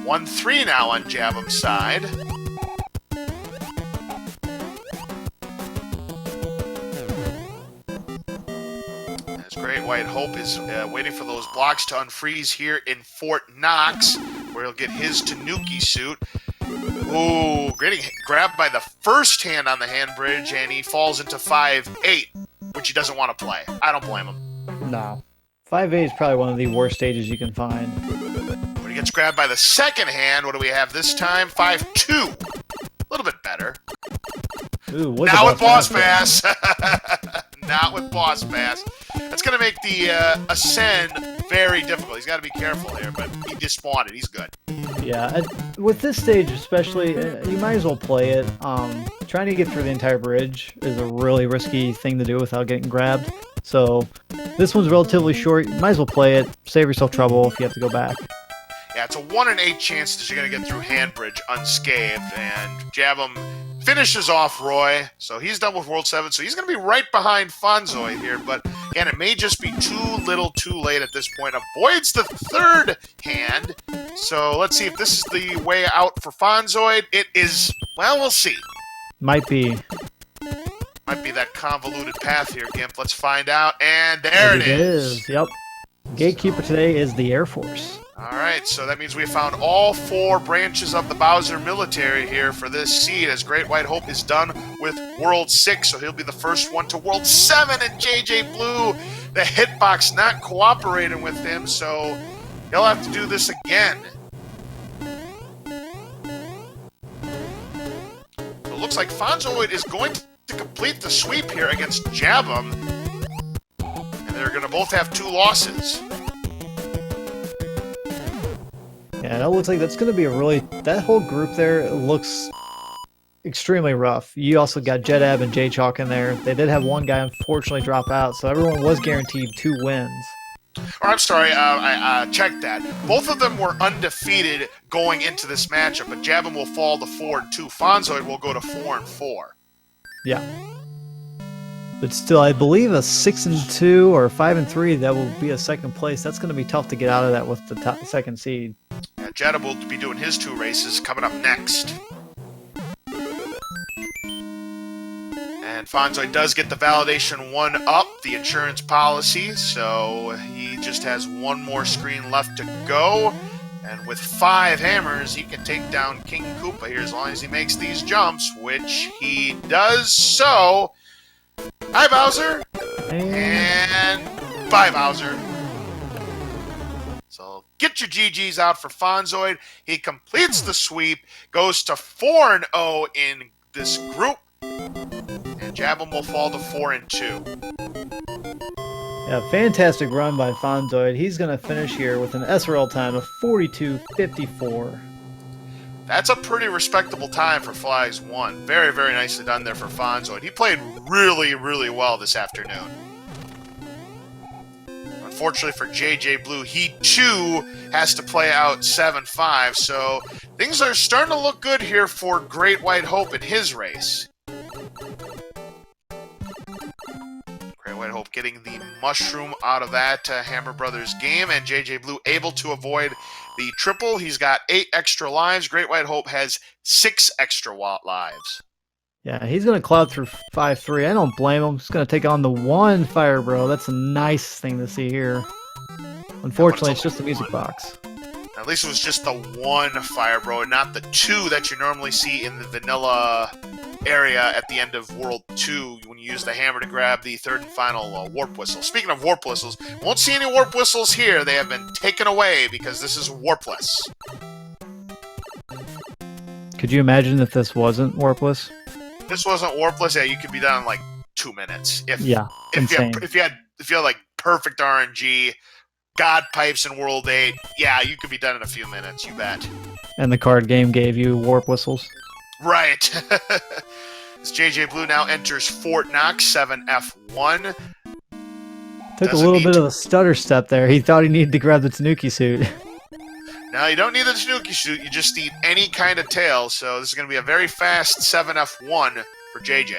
1-3 now on Jabem's side. GreatWightHope is waiting for those blocks to unfreeze here in Fort Knox, where he'll get his Tanuki suit. Ooh, getting grabbed by the first hand on the hand bridge, and he falls into 5-8, which he doesn't want to play. I don't blame him. No. 5-8 is probably one of the worst stages you can find. When he gets grabbed by the second hand, what do we have this time? 5-2. A little bit better. Ooh, now with Boss Pass. Not with Boss Pass. That's going to make the Ascend very difficult. He's got to be careful here, but he just spawned it. He's good. Yeah, with this stage especially, you might as well play it. Trying to get through the entire bridge is a really risky thing to do without getting grabbed. So this one's relatively short. You might as well play it. Save yourself trouble if you have to go back. Yeah, it's a 1 in 8 chance that you're going to get through hand bridge unscathed, and Jabem finishes off Roy, so he's done with World 7, so he's going to be right behind Fonzoide here, but again, it may just be too little too late at this point. Avoids the third hand, so let's see if this is the way out for Fonzoide. It is, well, we'll see. Might be. Might be that convoluted path here, Gimp. Let's find out, and there it is. Yep. Gatekeeper today is the Air Force. All right, so that means we found all 4 branches of the Bowser military here for this seed, as GreatWightHope is done with World 6, so he'll be the first one to World 7, and JJBlu, the hitbox not cooperating with him, so he'll have to do this again. So it looks like Fonzoide is going to complete the sweep here against Jabem, and they're going to both have 2 losses. Yeah, that looks like that's going to be a really... That whole group there looks extremely rough. You also got Jedab and J-Chalk in there. They did have one guy unfortunately drop out, so everyone was guaranteed 2 wins. Or I'm sorry, I checked that. Both of them were undefeated going into this matchup, but Jabem will fall to 4-2. Fonzoide will go to 4-4. Yeah. But still, I believe a 6-2 or 5-3, that will be a second place. That's going to be tough to get out of that with the second seed. Yeah, Jabem will be doing his 2 races coming up next. And Fonzoide does get the validation 1 up, the insurance policy, so he just has 1 more screen left to go. And with 5 hammers, he can take down King Koopa here as long as he makes these jumps, which he does so. Hi, Bowser! And bye, Bowser. So get your GGs out for Fonzoide. He completes the sweep, goes to 4-0 in this group, and Jabem will fall to 4-2. Yeah, fantastic run by Fonzoide. He's going to finish here with an SRL time of 42.54. That's a pretty respectable time for Flags 1. Very, very nicely done there for Fonzoide. He played really, really well this afternoon. Unfortunately for JJBlu, he too has to play out 7-5, so things are starting to look good here for GreatWightHope in his race. GreatWightHope getting the mushroom out of that Hammer Brothers game, and JJBlu able to avoid the triple. He's got 8 extra lives. GreatWightHope has 6 extra lives. Yeah, he's going to cloud through 5-3. I don't blame him. He's going to take on the 1 Fire Bro. That's a nice thing to see here. Unfortunately, it's just a music box. At least it was just the 1 Fire Bro and not the 2 that you normally see in the vanilla area at the end of World 2 when you use the hammer to grab the 3rd and final Warp Whistle. Speaking of Warp Whistles, won't see any Warp Whistles here. They have been taken away because this is Warpless. Could you imagine if this wasn't Warpless? If this wasn't Warpless, yeah, you could be done in like 2 minutes. If you had like perfect RNG, God Pipes in World 8, yeah, you could be done in a few minutes, you bet. And the card game gave you Warp Whistles? Right. As JJBlu now enters Fort Knox, 7F1. Took a little bit of a stutter step there. He thought he needed to grab the Tanuki suit. Now, you don't need the Tanuki suit, you just need any kind of tail, so this is going to be a very fast 7F1 for JJ.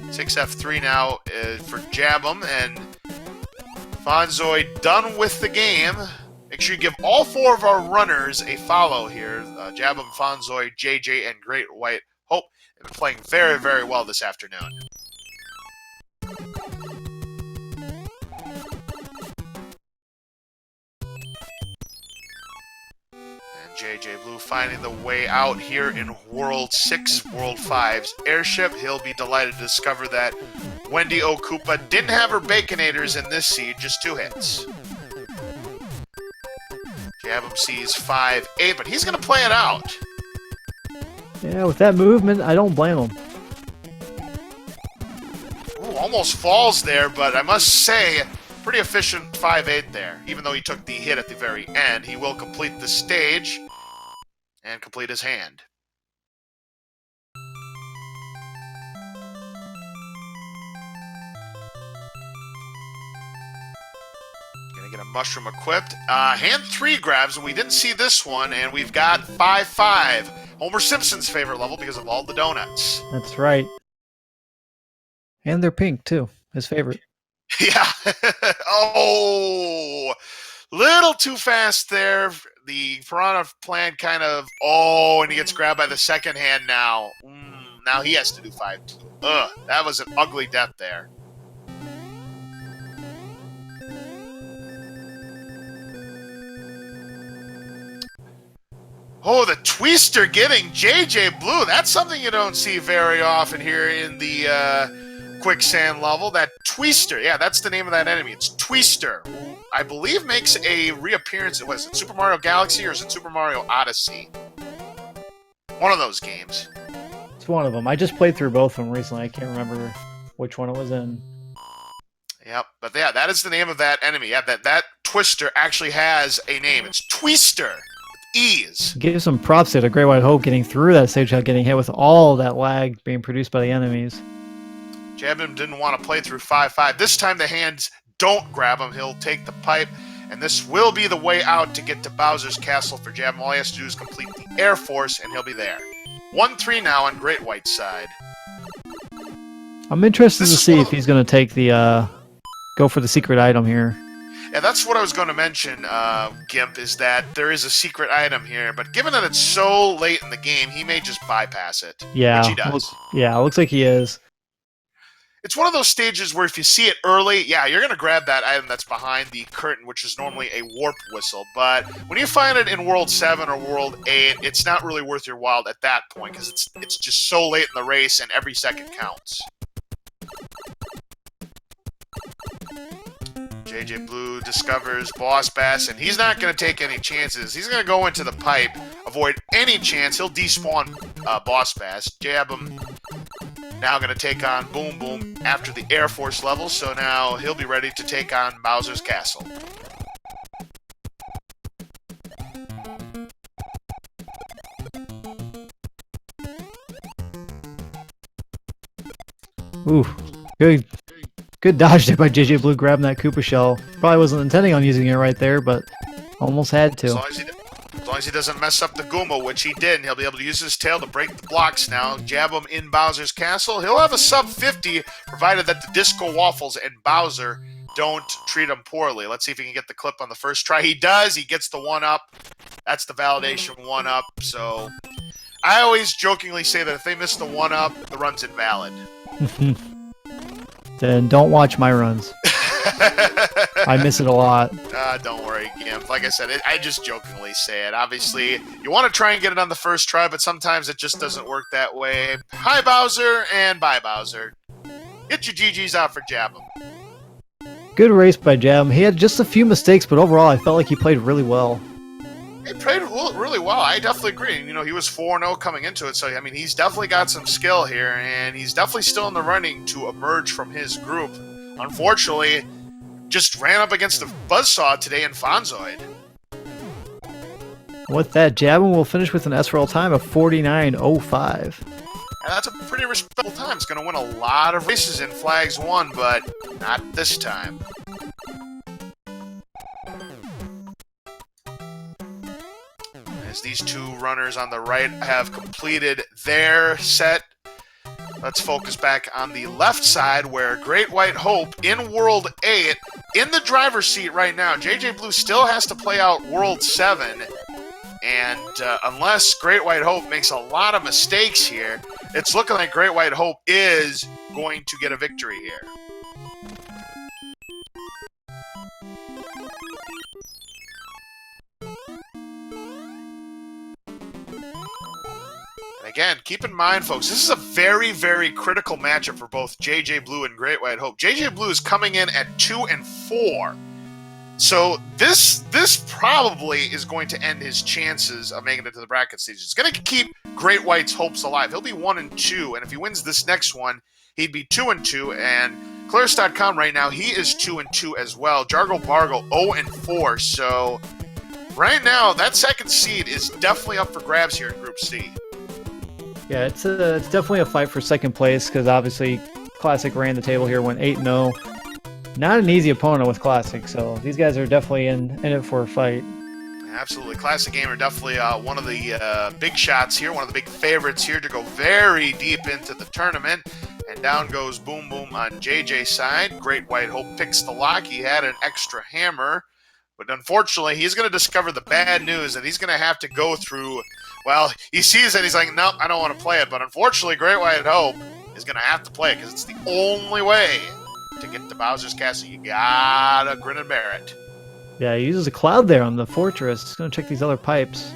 6F3 now for Jabem, and Fonzoide done with the game. Make sure you give all 4 of our runners a follow here. Jabem, Fonzoide, JJ, and GreatWightHope. They've been playing very, very well this afternoon. JJBlu finding the way out here in World 6, World 5's airship. He'll be delighted to discover that Wendy O'Koopa didn't have her Baconators in this seed, just 2 hits. Jabem sees 5-8, but he's going to play it out. Yeah, with that movement, I don't blame him. Ooh, almost falls there, but I must say, pretty efficient 5-8 there. Even though he took the hit at the very end, he will complete the stage and complete his hand. Gonna get a mushroom equipped. Hand 3 grabs, and we didn't see this one, and we've got 5-5. Homer Simpson's favorite level because of all the donuts. That's right. And they're pink, too. His favorite. Yeah. Oh, little too fast there. The Piranha Plant kind of, and he gets grabbed by the second hand now. Now he has to do 5-2. Ugh, that was an ugly death there. Oh, the Twister getting JJBlu. That's something you don't see very often here in the quicksand level. That Twister. Yeah, that's the name of that enemy. It's Twister, who I believe makes a reappearance. Was it Super Mario Galaxy or is it Super Mario Odyssey? One of those games. It's one of them. I just played through both of them recently. I can't remember which one it was in. Yep, but yeah, that is the name of that enemy. Yeah, that Twister actually has a name. It's Twister. Ease. Give some props there to GreatWightHope getting through that stage without getting hit with all that lag being produced by the enemies. Jabem didn't want to play through 5-5. This time the hands don't grab him. He'll take the pipe, and this will be the way out to get to Bowser's Castle for Jabem. All he has to do is complete the Air Force, and he'll be there. 1-3 now on Great White's side. I'm interested to see if he's going to take the go for the secret item here. Yeah, that's what I was going to mention, Gimp, is that there is a secret item here, but given that it's so late in the game, he may just bypass it. Yeah, which he does. Looks like he is. It's one of those stages where if you see it early, yeah, you're going to grab that item that's behind the curtain, which is normally a warp whistle. But when you find it in World 7 or World 8, it's not really worth your while at that point, because it's just so late in the race and every second counts. JJBlu discovers Boss Bass, and he's not going to take any chances. He's going to go into the pipe, avoid any chance. He'll despawn Boss Bass. Jabem now going to take on Boom Boom after the Air Force level, so now he'll be ready to take on Bowser's Castle. Ooh, good dodge there by JJBlu grabbing that Koopa shell. Probably wasn't intending on using it right there, but almost had to. As long as he doesn't mess up the Goomba, which he did, and he'll be able to use his tail to break the blocks now. Jabem in Bowser's Castle. He'll have a sub 50, provided that the Disco Waffles and Bowser don't treat him poorly. Let's see if he can get the clip on the first try. He does. He gets the 1-up. That's the validation 1-up. So I always jokingly say that if they miss the 1-up, the run's invalid. Then don't watch my runs. I miss it a lot. Don't worry, Gimp. Like I said, I just jokingly say it. Obviously, you want to try and get it on the first try, but sometimes it just doesn't work that way. Hi, Bowser, and bye, Bowser. Get your GGs out for Jabem. Good race by Jabem. He had just a few mistakes, but overall, I felt like he played really well. He played really well. I definitely agree. You know, he was 4-0 coming into it, so, I mean, he's definitely got some skill here, and he's definitely still in the running to emerge from his group. Unfortunately, just ran up against the Buzzsaw today in Fonzoide. With that, Jabem will finish with an SRL time of 49.05. And that's a pretty respectable time. It's going to win a lot of races in Flags 1, but not this time. As these two runners on the right have completed their set, let's focus back on the left side where GreatWightHope in World 8, in the driver's seat right now. JJBlu still has to play out World 7, and unless GreatWightHope makes a lot of mistakes here, it's looking like GreatWightHope is going to get a victory here. Again, keep in mind, folks, this is a very, very critical matchup for both JJBlu and GreatWightHope. JJBlu is coming in at 2 and 4. So this probably is going to end his chances of making it to the bracket stage. It's going to keep GreatWhite's hopes alive. He'll be 1 and 2, and if he wins this next one, he'd be 2 and 2. And Clearest.com right now, he is 2 and 2 as well. Jargle Bargle 0 and 4. So right now, that second seed is definitely up for grabs here in Group C. Yeah, it's definitely a fight for second place because obviously Classic ran the table here, went 8-0. Not an easy opponent with Classic, so these guys are definitely in it for a fight. Absolutely. Classic Gamer definitely one of the big shots here, one of the big favorites here to go very deep into the tournament. And down goes Boom Boom on JJ's side. GreatWightHope picks the lock. He had an extra hammer. But unfortunately, he's going to discover the bad news that he's going to have to go through. Well, he sees it. He's like, nope, I don't want to play it. But unfortunately, GreatWightHope is going to have to play it because it's the only way to get to Bowser's Castle. You gotta grin and bear it. Yeah, he uses a cloud there on the fortress. He's going to check these other pipes.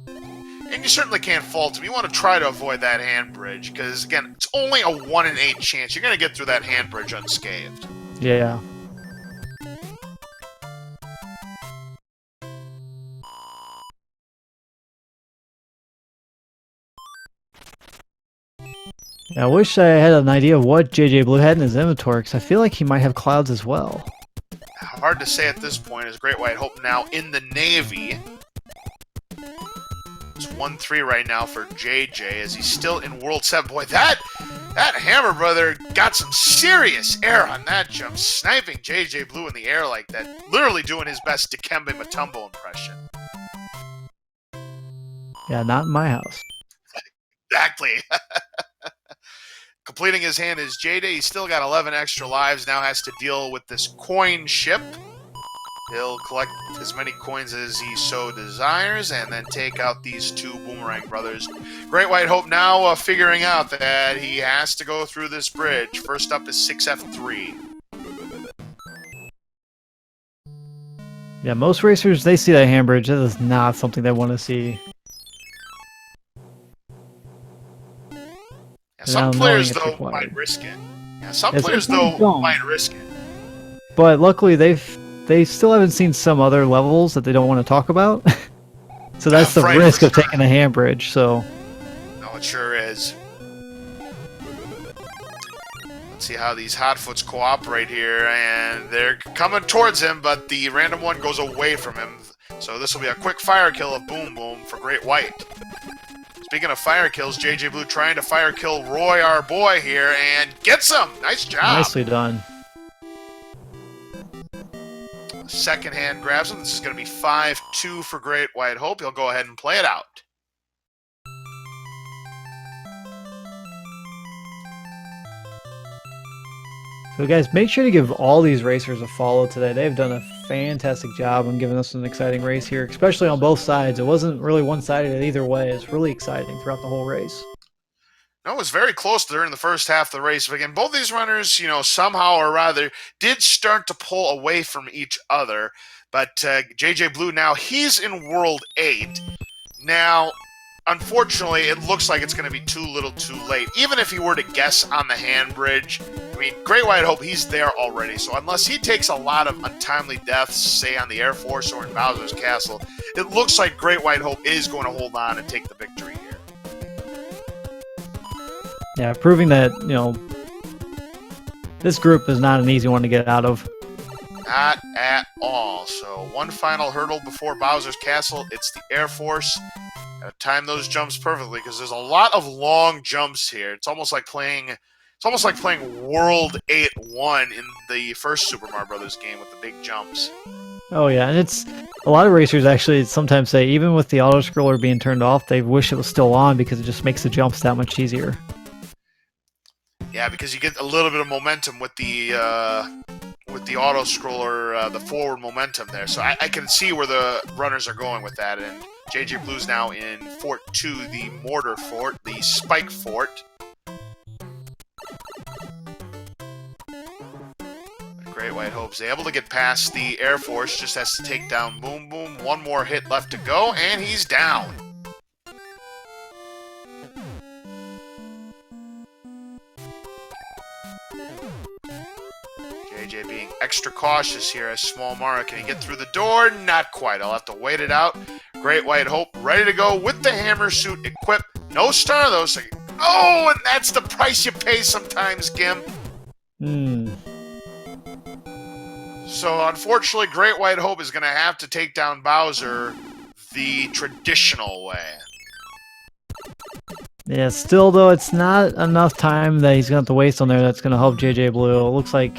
And you certainly can't fault him. You want to try to avoid that hand bridge because, again, it's only a 1 in 8 chance. You're going to get through that hand bridge unscathed. Yeah. I wish I had an idea of what JJBlu had in his inventory, because I feel like he might have clouds as well. Hard to say at this point, as GreatWightHope now in the Navy. It's 1-3 right now for JJ, as he's still in World 7. Boy, that Hammer Brother got some serious air on that jump, sniping JJBlu in the air like that, literally doing his best Dikembe Mutombo impression. Yeah, not in my house. Exactly. Completing his hand is JJ. He's still got 11 extra lives. Now has to deal with this coin ship. He'll collect as many coins as he so desires and then take out these two Boomerang brothers. GreatWightHope now figuring out that he has to go through this bridge. First up is 6F3. Yeah, most racers, they see that hand bridge. That is not something they want to see. Yeah, some players, though, might risk it. Yeah, some players, though, might risk it. But luckily, they still haven't seen some other levels that they don't want to talk about. So that's the risk of taking a hand bridge. So. No, it sure is. Let's see how these Hotfoots cooperate here, and they're coming towards him, but the random one goes away from him. So this will be a quick fire kill of Boom Boom for GreatWhite. Speaking of fire kills, JJBlu trying to fire kill Roy, our boy here, and gets him! Nice job! Nicely done. Second hand grabs him. This is going to be 5-2 for GreatWightHope. He'll go ahead and play it out. So guys, make sure to give all these racers a follow today. They've done a fantastic job on giving us an exciting race here, especially on both sides. It wasn't really one-sided either way. It's really exciting throughout the whole race. No, it was very close during the first half of the race. But again, both these runners, somehow or rather did start to pull away from each other. But JJBlu now, he's in World 8. Now, unfortunately, it looks like it's going to be too little too late. Even if he were to guess on the hand bridge, I mean, GreatWightHope, he's there already. So unless he takes a lot of untimely deaths, say on the Air Force or in Bowser's Castle, it looks like GreatWightHope is going to hold on and take the victory here. Yeah, proving that, this group is not an easy one to get out of. Not at all. So one final hurdle before Bowser's Castle. It's the Air Force. Gotta time those jumps perfectly because there's a lot of long jumps here. It's almost like playing World 8-1 in the first Super Mario Brothers game with the big jumps. Oh yeah, and it's a lot of racers actually sometimes say even with the auto scroller being turned off, they wish it was still on because it just makes the jumps that much easier. Yeah, because you get a little bit of momentum with the auto scroller, the forward momentum there. So I can see where the runners are going with that. And JJBlu's now in Fort 2, the mortar fort, the spike fort. GreatWightHope's able to get past the Air Force, just has to take down Boom Boom. One more hit left to go, and he's down. extra cautious here as Small Mario. Can he get through the door? Not quite. I'll have to wait it out. GreatWightHope ready to go with the hammer suit equipped. No star, though. So, oh, and that's the price you pay sometimes, Gim. So, unfortunately, GreatWightHope is going to have to take down Bowser the traditional way. Yeah, still, though, it's not enough time that he's going to have to waste on there that's going to help JJBlu. It looks like,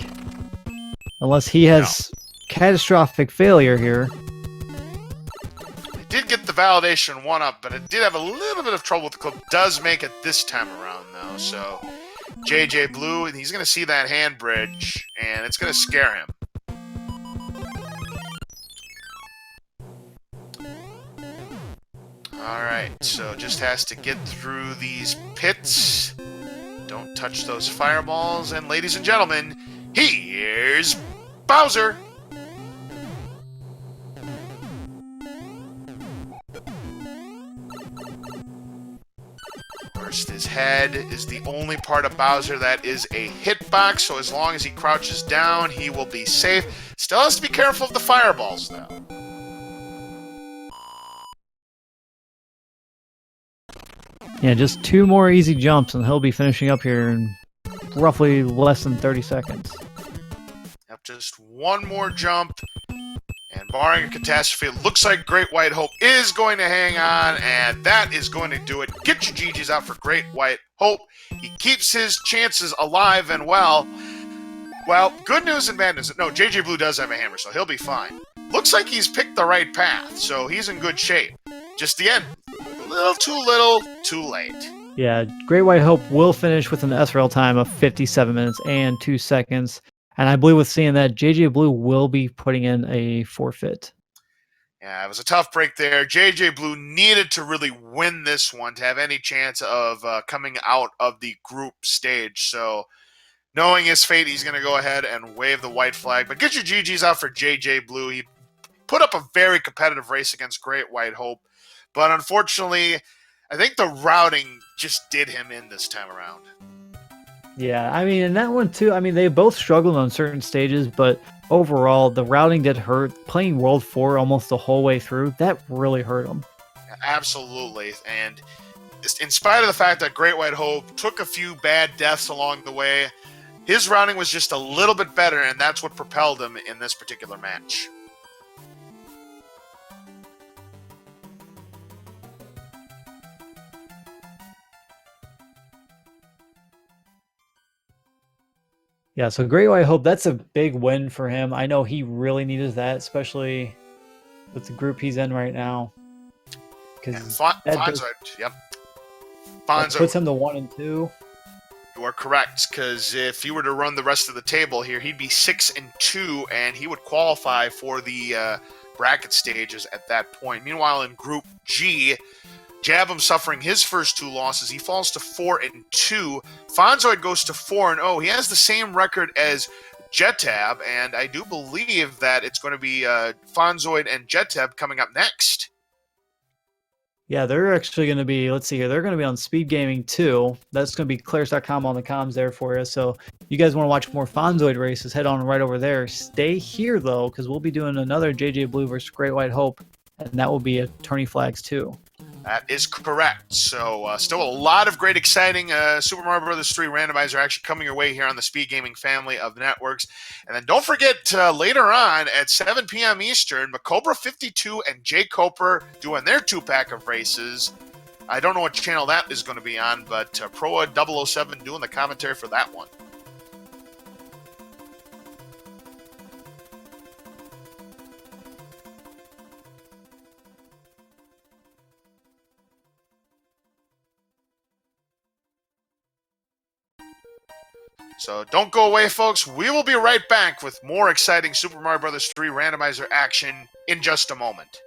unless he has catastrophic failure here. It did get the validation 1-up, but it did have a little bit of trouble with the clip. Does make it this time around, though. So, JJBlu, and he's going to see that hand bridge, and it's going to scare him. Alright, so just has to get through these pits. Don't touch those fireballs. And ladies and gentlemen, here's Bowser! First, his head is the only part of Bowser that is a hitbox, so as long as he crouches down, he will be safe. Still has to be careful of the fireballs, though. Yeah, just 2 more easy jumps and he'll be finishing up here in roughly less than 30 seconds. Yep, just 1 more jump. And barring a catastrophe, it looks like GreatWightHope is going to hang on, and that is going to do it. Get your GGs out for GreatWightHope. He keeps his chances alive and well. Well, good news and bad news. No, JJBlu does have a hammer, so he'll be fine. Looks like he's picked the right path, so he's in good shape. Just the end. Little, too late. Yeah, GreatWightHope will finish with an SRL time of 57 minutes and 2 seconds. And I believe with seeing that, JJBlu will be putting in a forfeit. Yeah, it was a tough break there. JJBlu needed to really win this one to have any chance of coming out of the group stage. So, knowing his fate, he's going to go ahead and wave the white flag. But get your GGs out for JJBlu. He put up a very competitive race against GreatWightHope. But unfortunately, I think the routing just did him in this time around. Yeah, I mean, in that one too, I mean, they both struggled on certain stages, but overall, the routing did hurt. Playing World 4 almost the whole way through, that really hurt him. Absolutely. And in spite of the fact that GreatWightHope took a few bad deaths along the way, his routing was just a little bit better, and that's what propelled him in this particular match. Yeah, so GreatWightHope, that's a big win for him. I know he really needed that, especially with the group he's in right now. Because Fonzoide, yep. Fonzoide puts him to 1 and 2. You are correct, because if he were to run the rest of the table here, he'd be 6 and 2, and he would qualify for the bracket stages at that point. Meanwhile, in Group G, Jabem suffering his first 2 losses. He falls to 4 and 2. Fonzoide goes to 4 and 0. He has the same record as Jetab, and I do believe that it's going to be Fonzoide and Jetab coming up next. Yeah, they're actually going to be, let's see here, they're going to be on Speed Gaming 2. That's going to be Clairs.com on the comms there for you. So you guys want to watch more Fonzoide races, head on right over there. Stay here, though, because we'll be doing another JJBlu versus GreatWightHope, and that will be at Tourney Flags 2. That is correct. So still a lot of great, exciting Super Mario Bros. 3 Randomizer action coming your way here on the Speed Gaming family of networks. And then don't forget, later on at 7 p.m. Eastern, Macobra 52 and Jay Coper doing their 2-pack of races. I don't know what channel that is going to be on, but Proa 007 doing the commentary for that one. So don't go away, folks. We will be right back with more exciting Super Mario Bros. 3 Randomizer action in just a moment.